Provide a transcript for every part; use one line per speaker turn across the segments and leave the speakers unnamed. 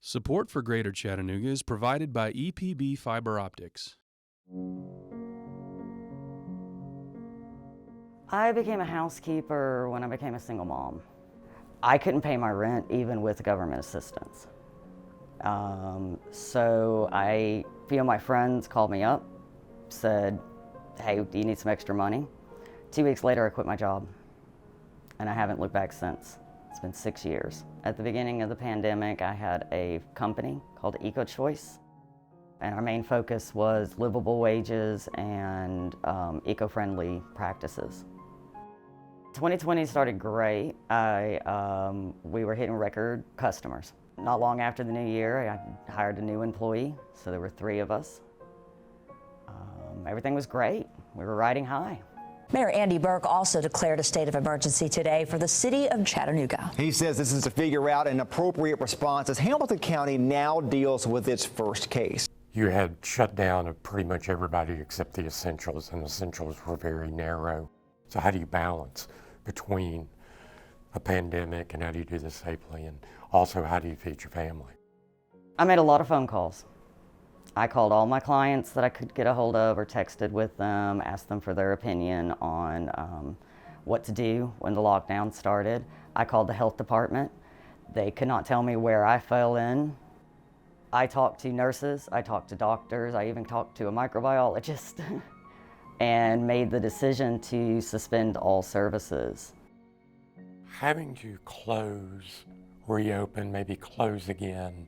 Support for Greater Chattanooga is provided by EPB Fiber Optics.
I became a housekeeper when I became a single mom. I couldn't pay my rent even with government assistance. So a few of my friends called me up, said, hey, do you need some extra money? 2 weeks later, I quit my job, and I haven't looked back since. It's been 6 years. At the beginning of the pandemic, I had a company called EcoChoice, and our main focus was livable wages and eco-friendly practices. 2020 started great. We were hitting record customers. Not long after the new year, I hired a new employee, so there were 3 of us. Everything was great. We were riding high.
Mayor Andy Burke also declared a state of emergency today for the city of Chattanooga.
He says this is to figure out an appropriate response as Hamilton County now deals with its first case.
You had shut down of pretty much everybody except the essentials, and the essentials were very narrow. So how do you balance between a pandemic and how do you do this safely, and also how do you feed your family?
I made a lot of phone calls. I called all my clients that I could get a hold of or texted with them, asked them for their opinion on what to do when the lockdown started. I called the health department. They could not tell me where I fell in. I talked to nurses, I talked to doctors, I even talked to a microbiologist and made the decision to suspend all services.
Having to close, reopen, maybe close again,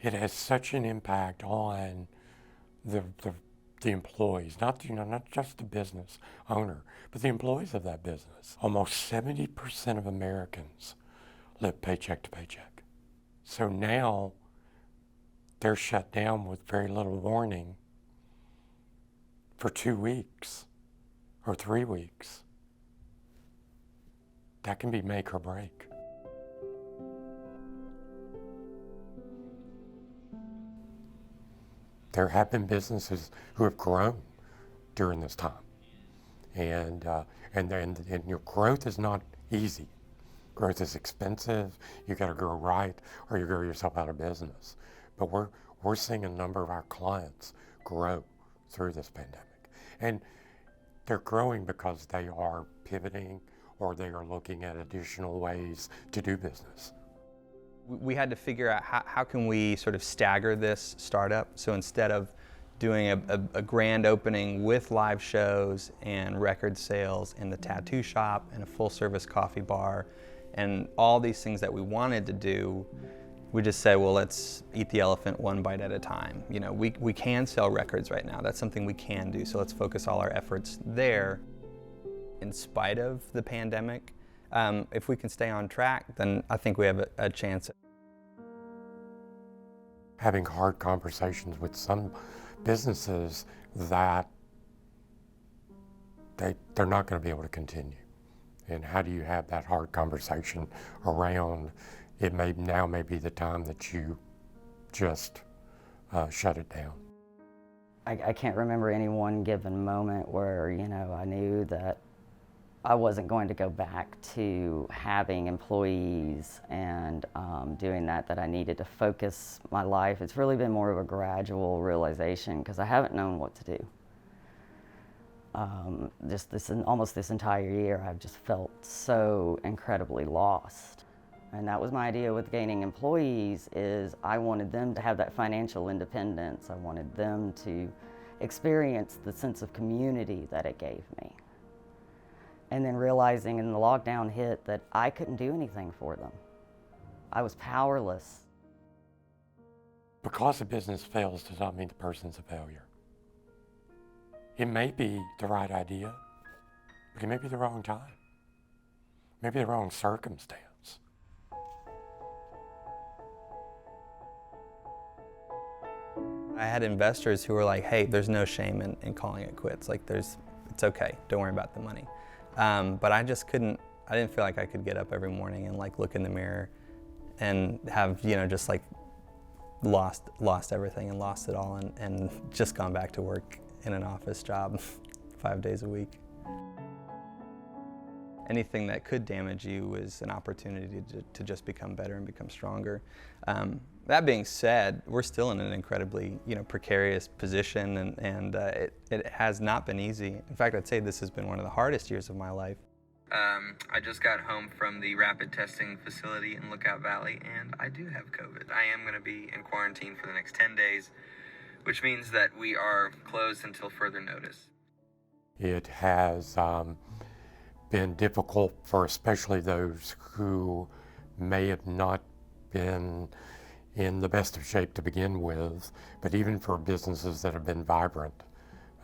it has such an impact on the employees, not just the business owner, but the employees of that business. Almost 70% of Americans live paycheck to paycheck. So now they're shut down with very little warning for 2 weeks or 3 weeks. That can be make or break. There have been businesses who have grown during this time, and your growth is not easy. Growth is expensive. You got to grow right, or you grow yourself out of business. But we're seeing a number of our clients grow through this pandemic, and they're growing because they are pivoting or they are looking at additional ways to do business.
We had to figure out how can we sort of stagger this startup. So instead of doing a grand opening with live shows and record sales in the tattoo shop and a full service coffee bar and all these things that we wanted to do, we just said, well, let's eat the elephant one bite at a time. You know, we can sell records right now. That's something we can do. So let's focus all our efforts there. In spite of the pandemic, if we can stay on track, then I think we have a chance.
Having hard conversations with some businesses that they're not going to be able to continue. And how do you have that hard conversation around it may be the time that you just shut it down?
I can't remember any one given moment where, I knew that I wasn't going to go back to having employees and doing that I needed to focus my life. It's really been more of a gradual realization because I haven't known what to do. Almost this entire year, I've just felt so incredibly lost. And that was my idea with gaining employees is I wanted them to have that financial independence. I wanted them to experience the sense of community that it gave me. And then realizing in the lockdown hit that I couldn't do anything for them. I was powerless.
Because a business fails does not mean the person's a failure. It may be the right idea, but it may be the wrong time. Maybe the wrong circumstance.
I had investors who were like, hey, there's no shame in calling it quits. Like it's okay, don't worry about the money. But I just couldn't, I didn't feel like I could get up every morning and like look in the mirror and have, just like lost everything and lost it all and just gone back to work in an office job 5 days a week. anything that could damage you is an opportunity to just become better and become stronger. That being said, we're still in an incredibly precarious position, and it has not been easy. In fact, I'd say this has been one of the hardest years of my life.
I just got home from the rapid testing facility in Lookout Valley, and I do have COVID. I am going to be in quarantine for the next 10 days, which means that we are closed until further notice.
It has been difficult for especially those who may have not been in the best of shape to begin with, but even for businesses that have been vibrant,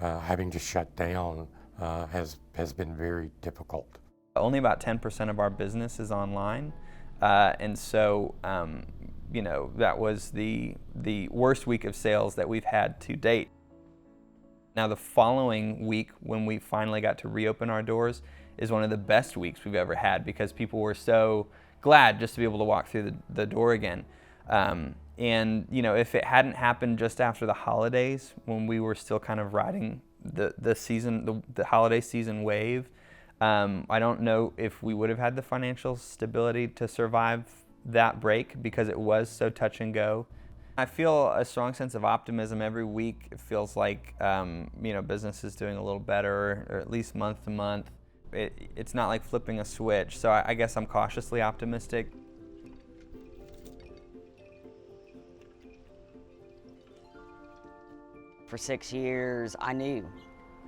having to shut down has been very difficult.
Only about 10% of our business is online, and so that was the worst week of sales that we've had to date. Now the following week, when we finally got to reopen our doors, is one of the best weeks we've ever had, because people were so glad just to be able to walk through the door again. And if it hadn't happened just after the holidays, when we were still kind of riding the holiday season wave, I don't know if we would have had the financial stability to survive that break, because it was so touch and go. I feel a strong sense of optimism every week. It feels like business is doing a little better, or at least month to month. It's not like flipping a switch, so I guess I'm cautiously optimistic.
For 6 years, I knew.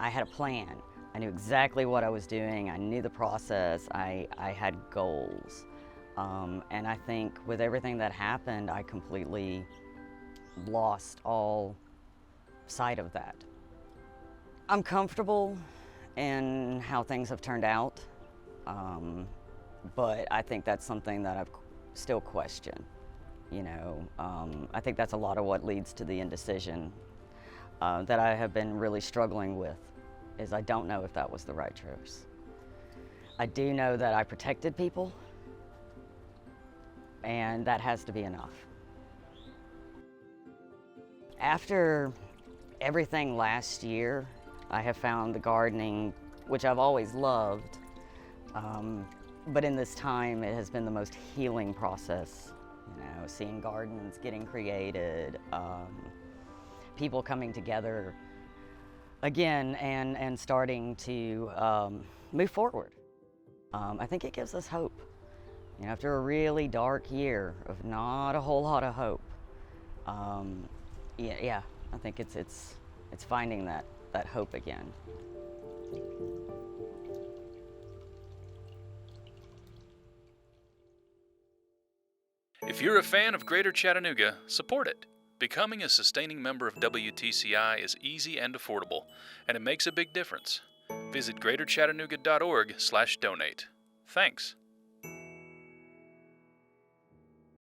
I had a plan. I knew exactly what I was doing. I knew the process. I had goals. And I think with everything that happened, I completely lost all sight of that. I'm comfortable in how things have turned out, but I think that's something that I've still questioned. I think that's a lot of what leads to the indecision that I have been really struggling with, is I don't know if that was the right choice. I do know that I protected people, and that has to be enough. After everything last year, I have found the gardening, which I've always loved, but in this time it has been the most healing process. Seeing gardens getting created, people coming together again and starting to move forward. I think it gives us hope. After a really dark year of not a whole lot of hope, I think it's finding that hope again.
If you're a fan of Greater Chattanooga, support it. Becoming a sustaining member of WTCI is easy and affordable, and it makes a big difference. Visit greaterchattanooga.org/donate. Thanks.